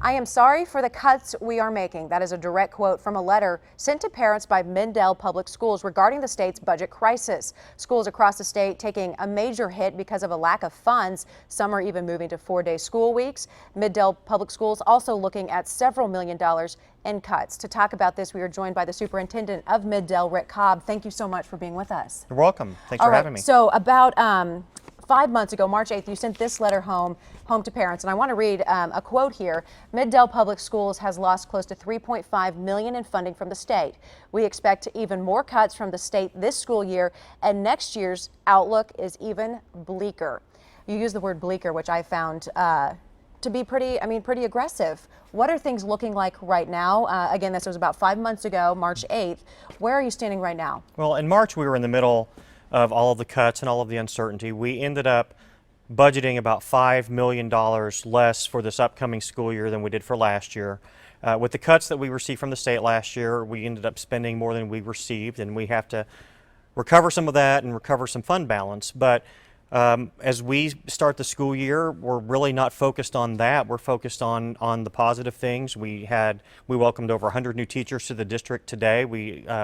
I am sorry for the cuts we are making. That is a direct quote from a letter sent to parents by Mid-Del Public Schools regarding the state's budget crisis. Schools across the state taking a major hit because of a lack of funds. Some are even moving to 4-day school weeks. Mid-Del Public Schools also looking at several $millions in cuts. To talk about this, we are joined by the superintendent of Mid-Del, Rick Cobb. Thank you so much for being with us. You're welcome. Thanks for having me. So about 5 months ago, March 8th, you sent this letter home to parents, and I want to read a quote here. Mid-Del Public Schools has lost close to $3.5 million in funding from the state. We expect even more cuts from the state this school year, and next year's outlook is even bleaker. You use the word bleaker, which I found to be pretty aggressive. What are things looking like right now? Again, this was about 5 months ago, March 8th. Where are you standing right now? Well, in March, we were in the middle of all of the cuts and all of the uncertainty. We ended up budgeting about $5 million less for this upcoming school year than we did for last year. With the cuts that we received from the state last year, we ended up spending more than we received, and we have to recover some of that and recover some fund balance. But as we start the school year, we're really not focused on that. We're focused on the positive things. We welcomed over 100 new teachers to the district today.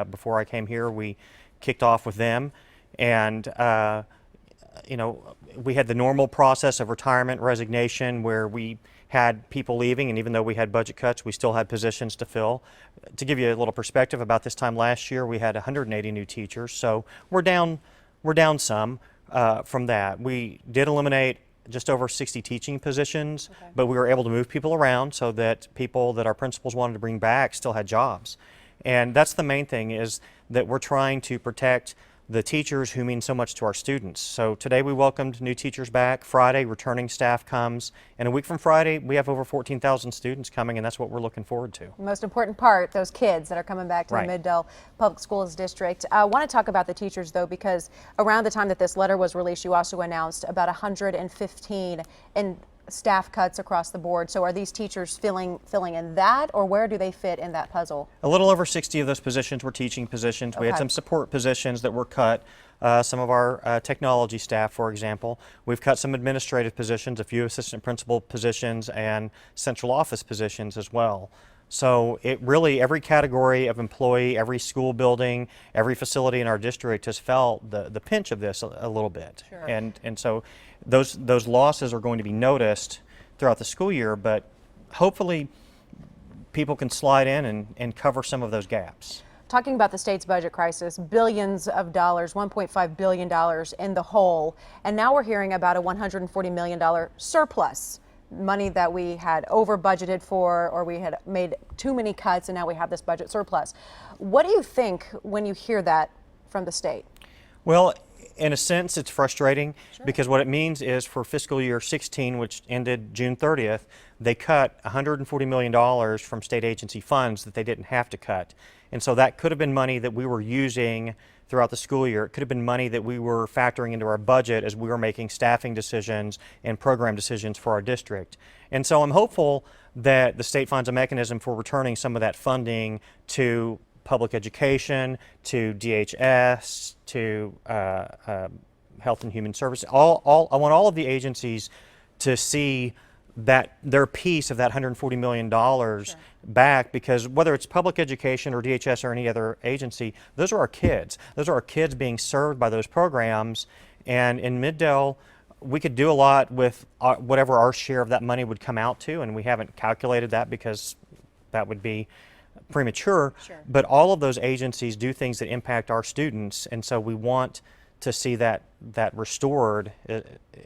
Before I came here, we kicked off with them. And, we had the normal process of retirement, resignation, where we had people leaving, and even though we had budget cuts, we still had positions to fill. To give you a little perspective, about this time last year, we had 180 new teachers, so we're down some from that. We did eliminate just over 60 teaching positions, okay, but we were able to move people around so that people that our principals wanted to bring back still had jobs. And that's the main thing, is that we're trying to protect the teachers who mean so much to our students. So today we welcomed new teachers back. Friday, returning staff comes. And a week from Friday, we have over 14,000 students coming, and that's what we're looking forward to. The most important part, those kids that are coming back to the Mid-Del Public Schools District. I want to talk about the teachers, though, because around the time that this letter was released, you also announced about 115 in staff cuts across the board. So are these teachers filling in that, or where do they fit in that puzzle? A little over 60 of those positions were teaching positions. Okay. We had some support positions that were cut. Some of our technology staff, for example. We've cut some administrative positions, a few assistant principal positions, and central office positions as well. So it really, every category of employee, every school building, every facility in our district has felt the pinch of this a little bit. Sure. And so those losses are going to be noticed throughout the school year, but hopefully people can slide in and cover some of those gaps. Talking about the state's budget crisis, billions of dollars, $1.5 billion in the hole, and now we're hearing about a $140 million surplus. Money that we had over budgeted for, or we had made too many cuts, and now we have this budget surplus. What do you think when you hear that from the state? Well, in a sense, it's frustrating. Sure. Because what it means is for fiscal year 16, which ended June 30th, they cut $140 million from state agency funds that they didn't have to cut. And so that could have been money that we were using throughout the school year. It could have been money that we were factoring into our budget as we were making staffing decisions and program decisions for our district. And so I'm hopeful that the state finds a mechanism for returning some of that funding to public education, to DHS, to Health and Human Services. I want all of the agencies to see that their piece of that $140 million sure. back, because whether it's public education or DHS or any other agency, those are our kids. Those are our kids being served by those programs. And in Mid-Del, we could do a lot with whatever our share of that money would come out to, and we haven't calculated that because that would be premature. Sure. But all of those agencies do things that impact our students, and so we want to see that restored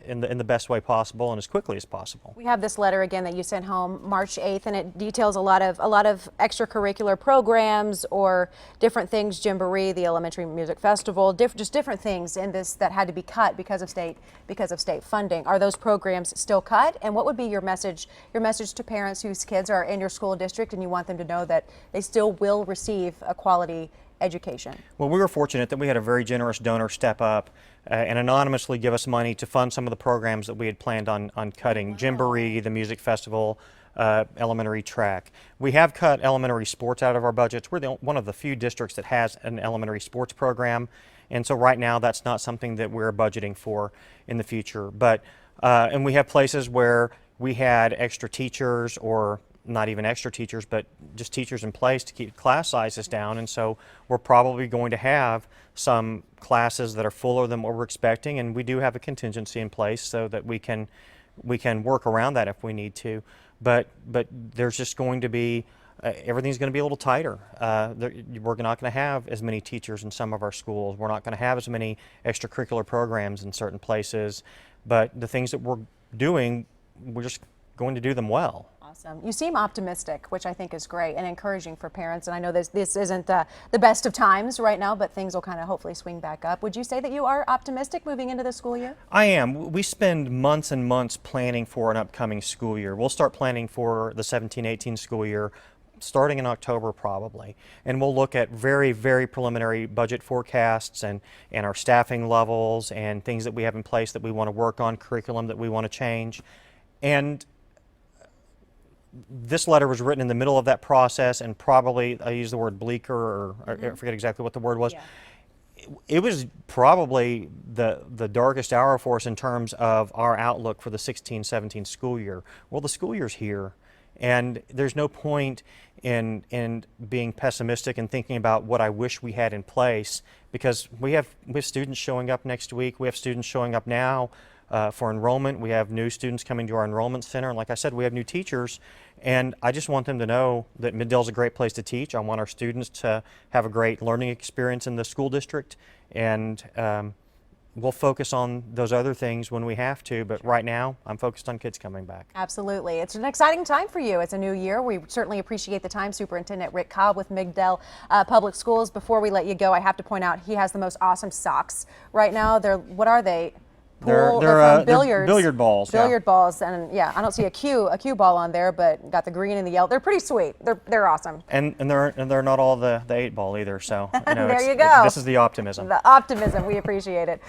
in the best way possible and as quickly as possible. We have this letter again that you sent home March 8th, and it details a lot of extracurricular programs or different things, Jamboree, the Elementary Music Festival, just different things in this that had to be cut because of state funding. Are those programs still cut? And what would be your message to parents whose kids are in your school district and you want them to know that they still will receive a quality education? Well, we were fortunate that we had a very generous donor step up and anonymously give us money to fund some of the programs that we had planned on cutting. Wow. Jamboree, the music festival, elementary track. We have cut elementary sports out of our budgets. We're one of the few districts that has an elementary sports program, and so right now that's not something that we're budgeting for in the future. But and we have places where we had extra teachers or not even extra teachers, but just teachers in place to keep class sizes down. And so we're probably going to have some classes that are fuller than what we're expecting, and we do have a contingency in place so that we can work around that if we need to. But there's just going to be everything's going to be a little tighter. We're not going to have as many teachers in some of our schools. We're not going to have as many extracurricular programs in certain places. But the things that we're doing, we're just going to do them well. Awesome. You seem optimistic, which I think is great and encouraging for parents. And I know this isn't the best of times right now, but things will kind of hopefully swing back up. Would you say that you are optimistic moving into the school year? I am. We spend months and months planning for an upcoming school year. We'll start planning for the 17-18 school year starting in October probably. And we'll look at very, very preliminary budget forecasts and our staffing levels and things that we have in place that we want to work on, curriculum that we want to change. And this letter was written in the middle of that process, and probably, I use the word bleaker, or I forget exactly what the word was. Yeah. It was probably the darkest hour for us in terms of our outlook for the 16-17 school year. Well, the school year's here, and there's no point in being pessimistic and thinking about what I wish we had in place, because we have students showing up next week. We have students showing up now for enrollment. We have new students coming to our enrollment center, and like I said, we have new teachers, and I just want them to know that Mid-Del's a great place to teach. I want our students to have a great learning experience in the school district, and we'll focus on those other things when we have to, but right now I'm focused on kids coming back. Absolutely. It's an exciting time for you. It's a new year. We certainly appreciate the time. Superintendent Rick Cobb with Mid-Del Public Schools. Before we let you go, I have to point out he has the most awesome socks right now. What are they? They're from billiards. They're billiard balls. Billiard balls, and yeah, I don't see a cue ball on there, but got the green and the yellow. They're pretty sweet. They're awesome. And they're not all the 8 ball either. So There you go. This is the optimism. The optimism. We appreciate it.